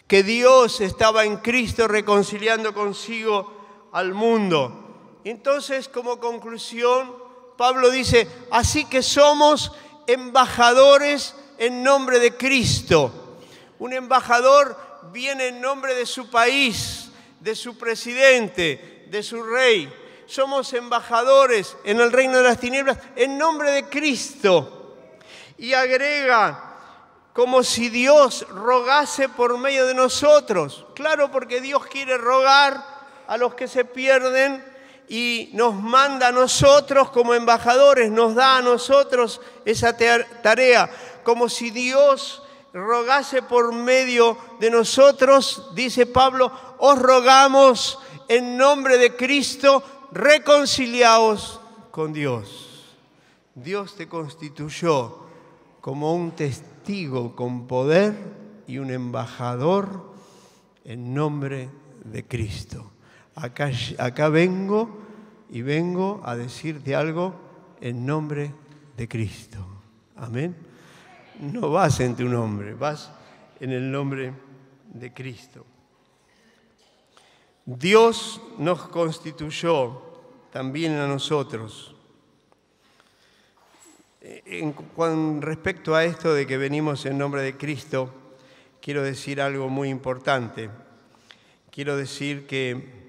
Que Dios estaba en Cristo reconciliando consigo al mundo. Entonces, como conclusión, Pablo dice, así que somos embajadores en nombre de Cristo. Un embajador viene en nombre de su país, de su presidente, de su rey. Somos embajadores en el reino de las tinieblas en nombre de Cristo. Y agrega, como si Dios rogase por medio de nosotros. Claro, porque Dios quiere rogar a los que se pierden y nos manda a nosotros como embajadores, nos da a nosotros esa tarea. Como si Dios rogase por medio de nosotros, dice Pablo, os rogamos en nombre de Cristo, reconciliaos con Dios. Dios te constituyó como un testigo con poder y un embajador en nombre de Cristo. Acá vengo a decirte algo en nombre de Cristo. Amén. No vas en tu nombre, vas en el nombre de Cristo. Dios nos constituyó también a nosotros. Con respecto a esto de que venimos en nombre de Cristo, quiero decir algo muy importante. Quiero decir que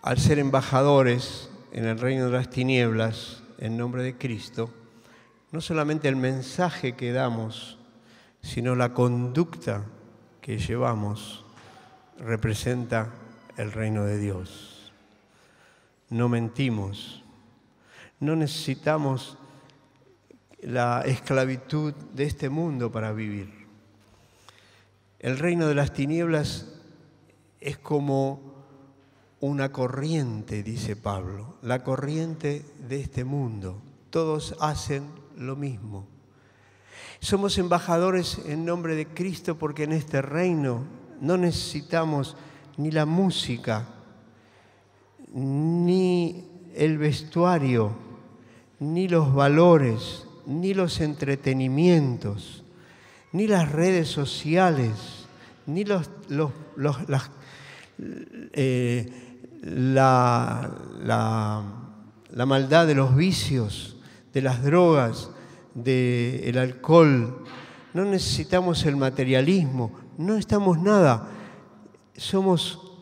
al ser embajadores en el reino de las tinieblas, en nombre de Cristo, no solamente el mensaje que damos, sino la conducta que llevamos representa el reino de Dios. No mentimos, no necesitamos la esclavitud de este mundo para vivir. El reino de las tinieblas es como una corriente, dice Pablo, la corriente de este mundo. Todos hacen lo mismo. Somos embajadores en nombre de Cristo porque en este reino no necesitamos ni la música, ni el vestuario, ni los valores, ni los entretenimientos, ni las redes sociales, ni la maldad de los vicios, de las drogas, del alcohol. No necesitamos el materialismo, no necesitamos nada. Somos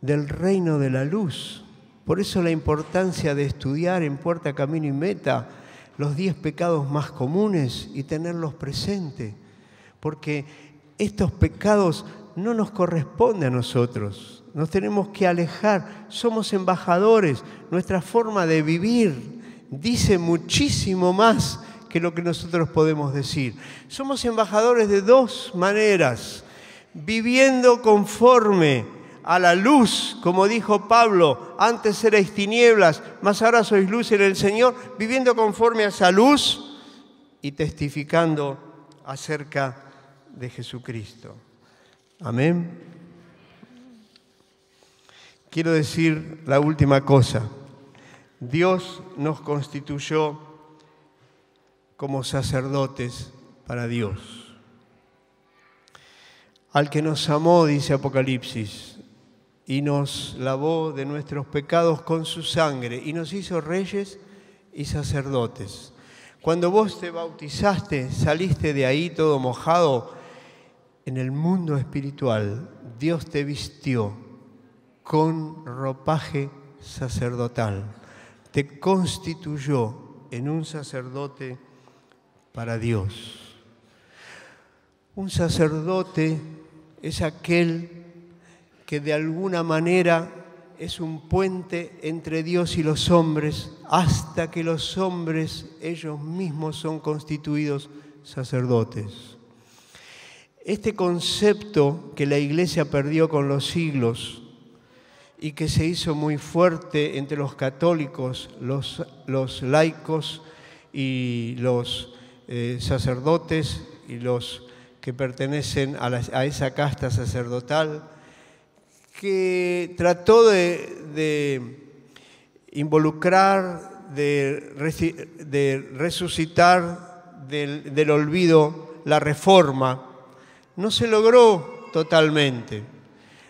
del reino de la luz. Por eso la importancia de estudiar en Puerta, Camino y Meta los 10 pecados más comunes y tenerlos presentes. Porque estos pecados no nos corresponde a nosotros. Nos tenemos que alejar. Somos embajadores. Nuestra forma de vivir dice muchísimo más que lo que nosotros podemos decir. Somos embajadores de dos maneras. Viviendo conforme a la luz, como dijo Pablo, antes erais tinieblas, mas ahora sois luz en el Señor, viviendo conforme a esa luz y testificando acerca de Jesucristo. Amén. Quiero decir la última cosa. Dios nos constituyó como sacerdotes para Dios. Al que nos amó, dice Apocalipsis, y nos lavó de nuestros pecados con su sangre y nos hizo reyes y sacerdotes. Cuando vos te bautizaste, saliste de ahí todo mojado, en el mundo espiritual Dios te vistió con ropaje sacerdotal. Te constituyó en un sacerdote para Dios. Un sacerdote es aquel que de alguna manera es un puente entre Dios y los hombres hasta que los hombres ellos mismos son constituidos sacerdotes. Este concepto que la Iglesia perdió con los siglos y que se hizo muy fuerte entre los católicos, los laicos y los sacerdotes y los que pertenecen a esa casta sacerdotal, que trató de involucrar, de resucitar del olvido la Reforma, no se logró totalmente.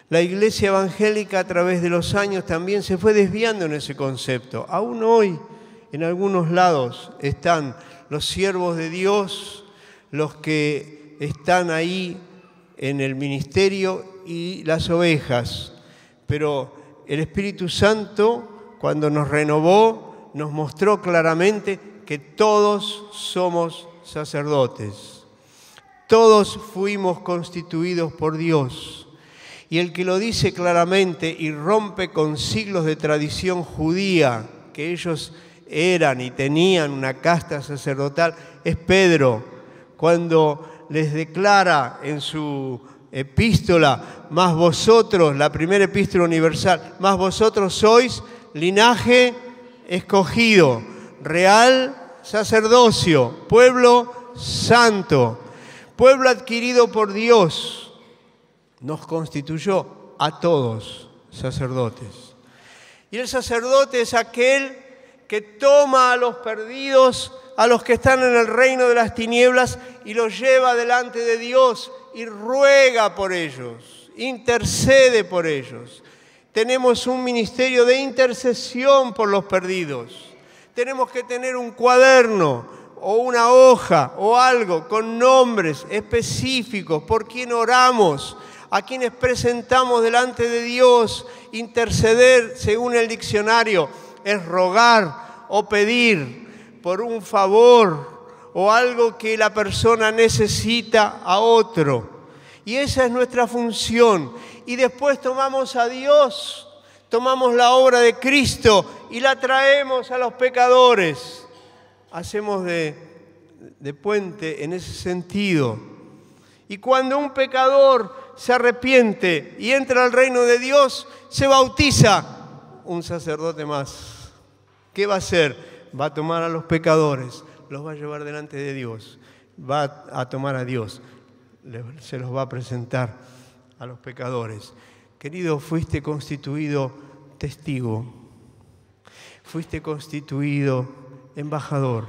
La Iglesia evangélica a través de los años también se fue desviando en ese concepto. Aún hoy, en algunos lados, están los siervos de Dios, los que están ahí en el ministerio y las ovejas. Pero el Espíritu Santo, cuando nos renovó, nos mostró claramente que todos somos sacerdotes. Todos fuimos constituidos por Dios. Y el que lo dice claramente y rompe con siglos de tradición judía, que ellos eran y tenían una casta sacerdotal, es Pedro, cuando les declara en su epístola, más vosotros, la primera epístola universal, más vosotros sois linaje escogido, real sacerdocio, pueblo santo, pueblo adquirido por Dios. Nos constituyó a todos sacerdotes. Y el sacerdote es aquel que toma a los perdidos, a los que están en el reino de las tinieblas, y los lleva delante de Dios y ruega por ellos, intercede por ellos. Tenemos un ministerio de intercesión por los perdidos. Tenemos que tener un cuaderno o una hoja o algo con nombres específicos por quien oramos, a quienes presentamos delante de Dios. Interceder, según el diccionario, es rogar o pedir por un favor o algo que la persona necesita a otro. Y esa es nuestra función. Y después tomamos a Dios, tomamos la obra de Cristo y la traemos a los pecadores. Hacemos de puente en ese sentido. Y cuando un pecador se arrepiente y entra al reino de Dios, se bautiza un sacerdote más. ¿Qué va a hacer? Va a tomar a los pecadores, los va a llevar delante de Dios, va a tomar a Dios, se los va a presentar a los pecadores. Querido, fuiste constituido testigo, fuiste constituido embajador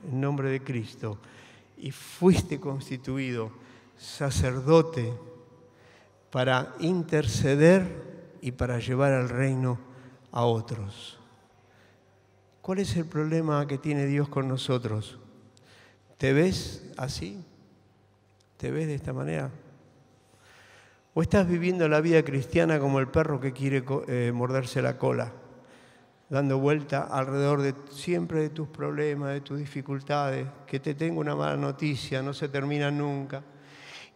en nombre de Cristo y fuiste constituido sacerdote para interceder y para llevar al reino a otros. ¿Cuál es el problema que tiene Dios con nosotros? ¿Te ves así? ¿Te ves de esta manera? ¿O estás viviendo la vida cristiana como el perro que quiere morderse la cola, dando vuelta alrededor siempre de tus problemas, de tus dificultades, que te tengo una mala noticia, no se termina nunca?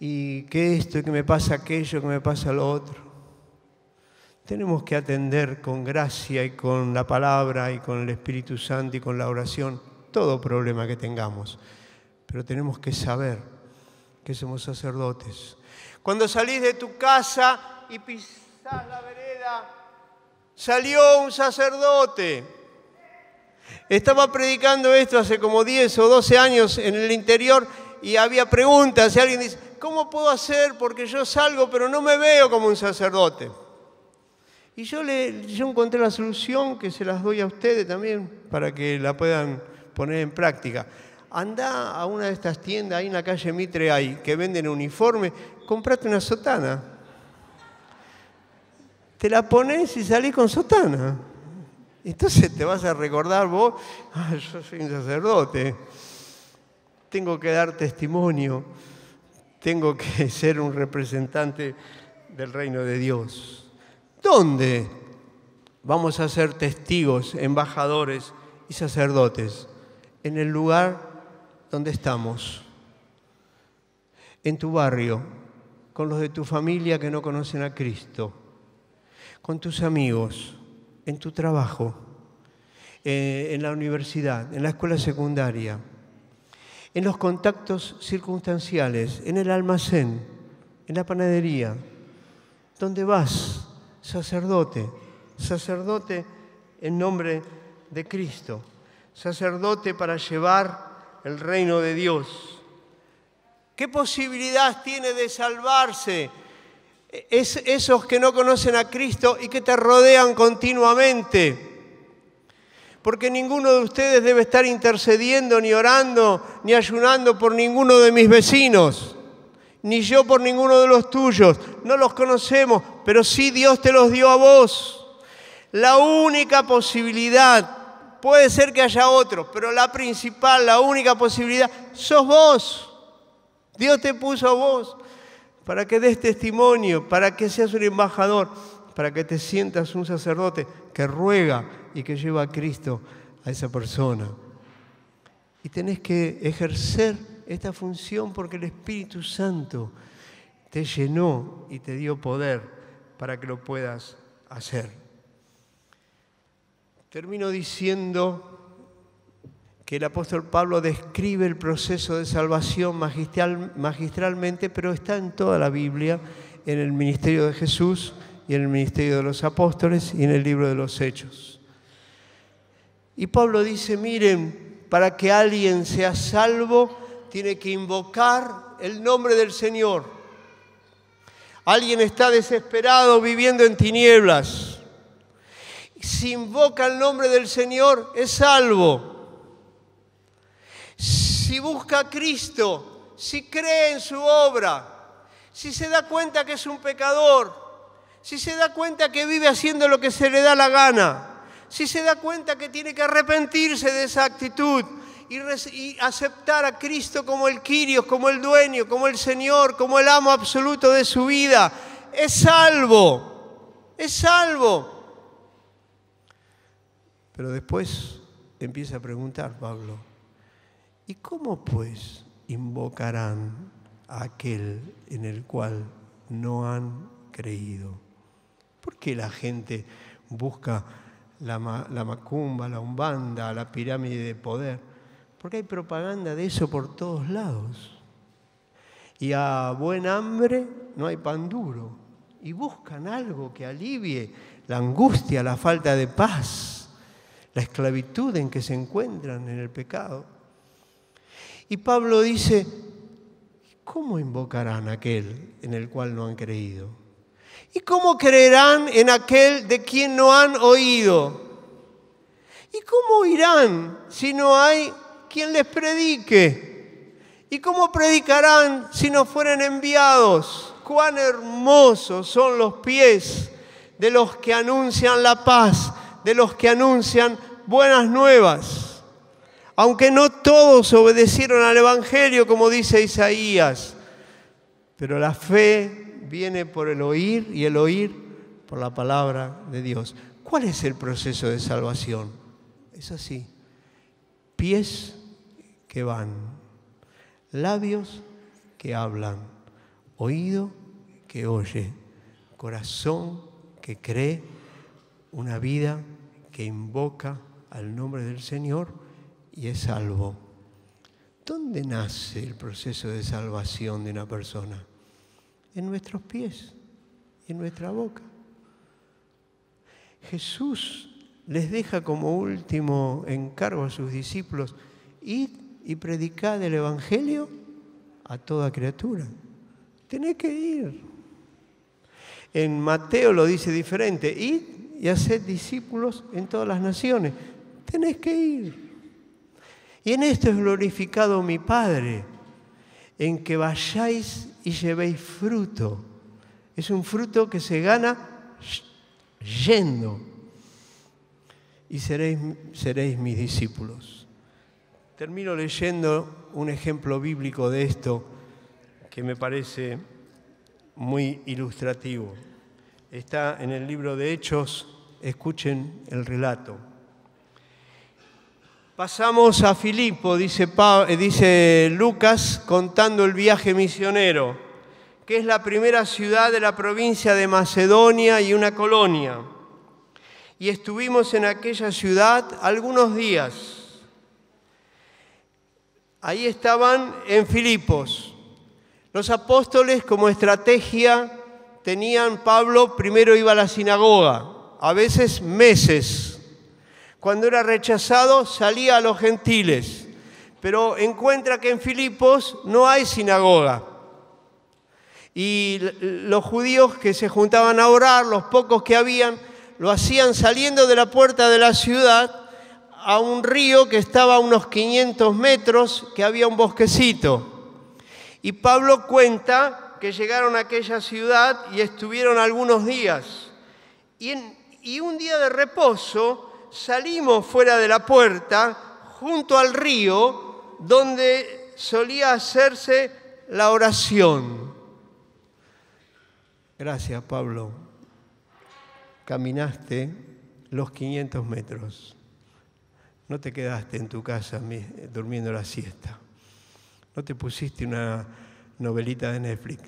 y que esto, y que me pasa aquello, que me pasa lo otro. Tenemos que atender con gracia y con la palabra y con el Espíritu Santo y con la oración todo problema que tengamos. Pero tenemos que saber que somos sacerdotes. Cuando salís de tu casa y pisás la vereda, salió un sacerdote. Estaba predicando esto hace como 10 o 12 años en el interior y había preguntas y alguien dice, ¿cómo puedo hacer? Porque yo salgo pero no me veo como un sacerdote. Y yo encontré la solución que se las doy a ustedes también para que la puedan poner en práctica. Andá a una de estas tiendas, ahí en la calle Mitre hay, que venden uniformes, comprate una sotana. Te la pones y salís con sotana. Entonces te vas a recordar vos, yo soy un sacerdote, tengo que dar testimonio, tengo que ser un representante del reino de Dios. ¿Dónde vamos a ser testigos, embajadores y sacerdotes? En el lugar donde estamos, en tu barrio, con los de tu familia que no conocen a Cristo, con tus amigos, en tu trabajo, en la universidad, en la escuela secundaria, en los contactos circunstanciales, en el almacén, en la panadería. ¿Dónde vas? Sacerdote, sacerdote en nombre de Cristo, sacerdote para llevar el reino de Dios. ¿Qué posibilidad tiene de salvarse esos que no conocen a Cristo y que te rodean continuamente? Porque ninguno de ustedes debe estar intercediendo, ni orando, ni ayunando por ninguno de mis vecinos, ni yo por ninguno de los tuyos. No los conocemos, pero sí Dios te los dio a vos. La única posibilidad, puede ser que haya otros, pero la principal, la única posibilidad, sos vos. Dios te puso a vos para que des testimonio, para que seas un embajador, para que te sientas un sacerdote que ruega y que lleva a Cristo a esa persona. Y tenés que ejercer esta función porque el Espíritu Santo te llenó y te dio poder para que lo puedas hacer. Termino diciendo que el apóstol Pablo describe el proceso de salvación magistralmente, pero está en toda la Biblia, en el ministerio de Jesús y en el ministerio de los apóstoles y en el libro de los Hechos. Y Pablo dice, miren, para que alguien sea salvo, tiene que invocar el nombre del Señor. Alguien está desesperado viviendo en tinieblas. Si invoca el nombre del Señor, es salvo. Si busca a Cristo, si cree en su obra, si se da cuenta que es un pecador, si se da cuenta que vive haciendo lo que se le da la gana, si se da cuenta que tiene que arrepentirse de esa actitud y aceptar a Cristo como el Kyrios, como el dueño, como el Señor, como el amo absoluto de su vida, es salvo, es salvo. Pero después empieza a preguntar Pablo, ¿y cómo pues invocarán a aquel en el cual no han creído? ¿Por qué la gente busca la macumba, la umbanda, la pirámide de poder? Porque hay propaganda de eso por todos lados. Y a buen hambre no hay pan duro. Y buscan algo que alivie la angustia, la falta de paz, la esclavitud en que se encuentran en el pecado. Y Pablo dice, ¿cómo invocarán a aquel en el cual no han creído? ¿Y cómo creerán en aquel de quien no han oído? ¿Y cómo oirán si no hay quien les predique? ¿Y cómo predicarán si no fueren enviados? ¡Cuán hermosos son los pies de los que anuncian la paz, de los que anuncian buenas nuevas! Aunque no todos obedecieron al Evangelio, como dice Isaías, pero la fe viene por el oír y el oír por la palabra de Dios. ¿Cuál es el proceso de salvación? Es así: pies que van, labios que hablan, Oído que oye, corazón que cree, una vida que invoca al nombre del Señor y es salvo. ¿Dónde nace el proceso de salvación de una persona? En nuestros pies, en nuestra boca. Jesús les deja como último encargo a sus discípulos: id y predicad el Evangelio a toda criatura. Tenés que ir. En Mateo lo dice diferente: id y haced discípulos en todas las naciones. Tenés que ir. Y en esto es glorificado mi Padre, en que vayáis y llevéis fruto. Es un fruto que se gana yendo. Y seréis mis discípulos. Termino leyendo un ejemplo bíblico de esto que me parece muy ilustrativo. Está en el libro de Hechos, escuchen el relato. Pasamos a Filipo, dice Lucas, contando el viaje misionero, que es la primera ciudad de la provincia de Macedonia y una colonia. Y estuvimos en aquella ciudad algunos días. Ahí estaban en Filipos. Los apóstoles, como estrategia, tenían: Pablo primero iba a la sinagoga, a veces meses. Cuando era rechazado, salía a los gentiles. Pero encuentra que en Filipos no hay sinagoga. Y los judíos que se juntaban a orar, los pocos que habían, lo hacían saliendo de la puerta de la ciudad a un río que estaba a unos 500 metros, que había un bosquecito. Y Pablo cuenta que llegaron a aquella ciudad y estuvieron algunos días. Y un día de reposo salimos fuera de la puerta, junto al río, donde solía hacerse la oración. Gracias, Pablo. Caminaste los 500 metros. No te quedaste en tu casa durmiendo la siesta. No te pusiste una novelita de Netflix.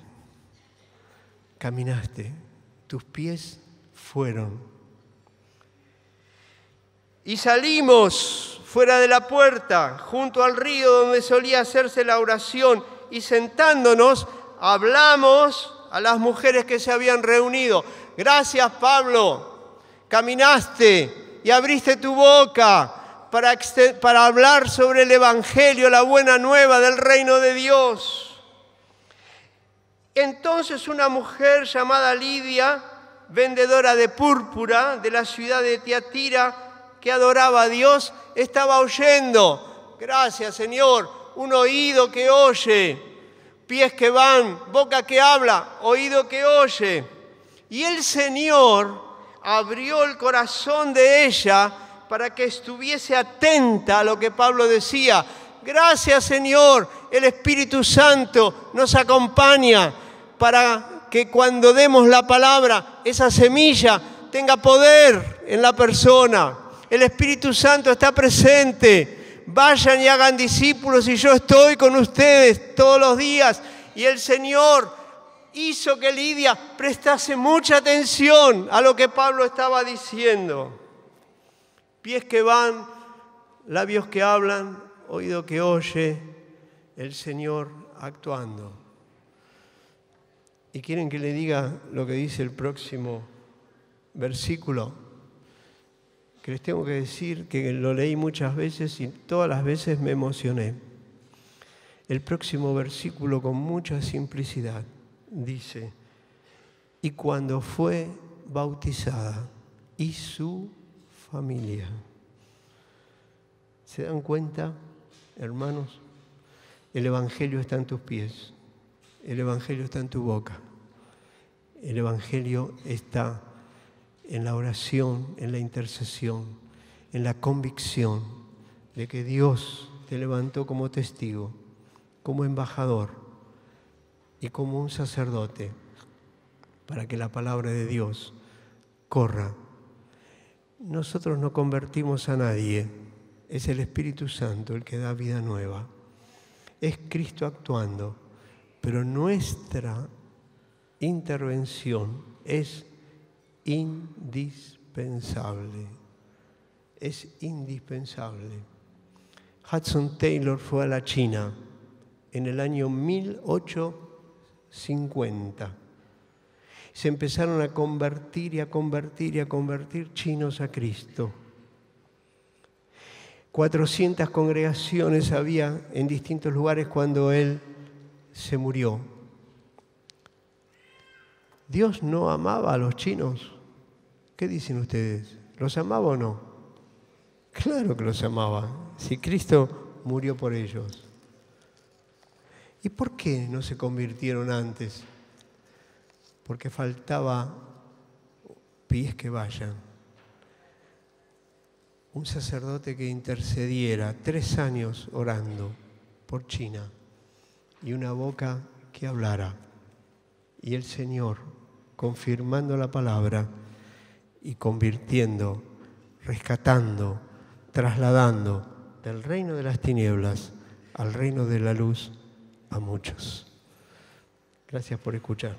Caminaste. Tus pies fueron. Y salimos fuera de la puerta, junto al río donde solía hacerse la oración, y sentándonos, hablamos a las mujeres que se habían reunido. Gracias, Pablo, caminaste y abriste tu boca para hablar sobre el Evangelio, la buena nueva del reino de Dios. Entonces una mujer llamada Lidia, vendedora de púrpura de la ciudad de Tiatira, que adoraba a Dios, estaba oyendo. Gracias, Señor. Un oído que oye, pies que van, boca que habla, oído que oye. Y el Señor abrió el corazón de ella para que estuviese atenta a lo que Pablo decía. Gracias, Señor. El Espíritu Santo nos acompaña para que cuando demos la palabra, esa semilla tenga poder en la persona. El Espíritu Santo está presente. Vayan y hagan discípulos y yo estoy con ustedes todos los días. Y el Señor hizo que Lidia prestase mucha atención a lo que Pablo estaba diciendo. Pies que van, labios que hablan, oído que oye, el Señor actuando. ¿Y quieren que le diga lo que dice el próximo versículo? Que les tengo que decir que lo leí muchas veces y todas las veces me emocioné. El próximo versículo, con mucha simplicidad, dice: y cuando fue bautizada y su familia. ¿Se dan cuenta, hermanos? El Evangelio está en tus pies, el Evangelio está en tu boca, el Evangelio está en la oración, en la intercesión, en la convicción de que Dios te levantó como testigo, como embajador y como un sacerdote para que la palabra de Dios corra. Nosotros no convertimos a nadie, es el Espíritu Santo el que da vida nueva. Es Cristo actuando, pero nuestra intervención es indispensable. Es indispensable. Hudson Taylor fue a la China en el año 1850. Se empezaron a convertir y a convertir y a convertir chinos a Cristo. 400 congregaciones había en distintos lugares cuando él se murió. ¿Dios no amaba a los chinos? ¿Qué dicen ustedes? ¿Los amaba o no? Claro que los amaba, si Cristo murió por ellos. ¿Y por qué no se convirtieron antes? Porque faltaba pies que vayan. Un sacerdote que intercediera 3 años orando por China y una boca que hablara. Y el Señor confirmando la palabra y convirtiendo, rescatando, trasladando del reino de las tinieblas al reino de la luz a muchos. Gracias por escuchar.